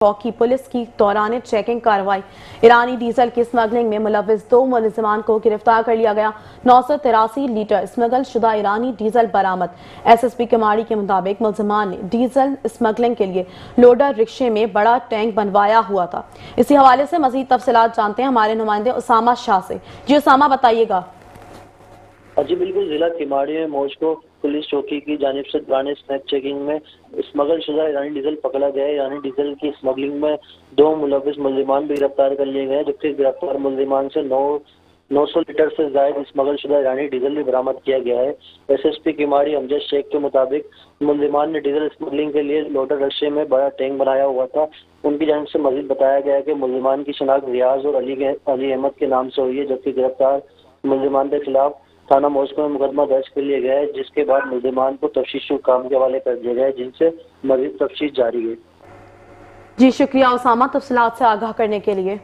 चौकी पुलिस की दौरान चेकिंग कार्रवाई। ईरानी डीजल की स्मगलिंग में मुलविस 2 मुलजिमान को गिरफ्तार कर लिया गया। 983 लीटर स्मगल शुदा ईरानी डीजल बरामद। एसएसपी केमाड़ी के मुताबिक मुलजिमान ने डीजल स्मगलिंग के लिए लोडर रिक्शे में बड़ा टैंक बनवाया हुआ था। इसी हवाले से मजीद तफसीलात जानते हैं हमारे नुमाइंदे उसामा शाह से। जी उसामा, बताइएगा। जी बिल्कुल, जिला केमाड़ी में मॉस्को पुलिस चौकी की जानिब से दौरान स्नैप चेकिंग में स्मगल शुदा ईरानी डीजल पकड़ा गया है। ईरानी डीजल की स्मगलिंग में 2 मुलविस मुलजिमान भी गिरफ्तार कर लिए गए, जबकि गिरफ्तार मुलजिमान से 900 लीटर से ज्यादा स्मगल शुदा ईरानी डीजल भी बरामद किया गया है। एसएसपी केमाड़ी अमजद शेख के मुताबिक मुलजिमान ने डीजल स्मगलिंग के लिए लोडर रक्शे में बड़ा टैंक बनाया हुआ था। उनकी जानिब से मजीद बताया गया कि मुलजिमान की शनाख्त रियाज और अली अहमद के नाम से हुई है, जबकि गिरफ्तार मुलजिमान के खिलाफ थाना मॉस्को में मुकदमा दर्ज कर लिया गया है, जिसके बाद मुलजिमान को तफ्तीशी काम के हवाले कर दिया गया है, जिनसे मजीद तफ्तीश जारी है। जी शुक्रिया उसामा, तफसीलात से आगाह करने के लिए।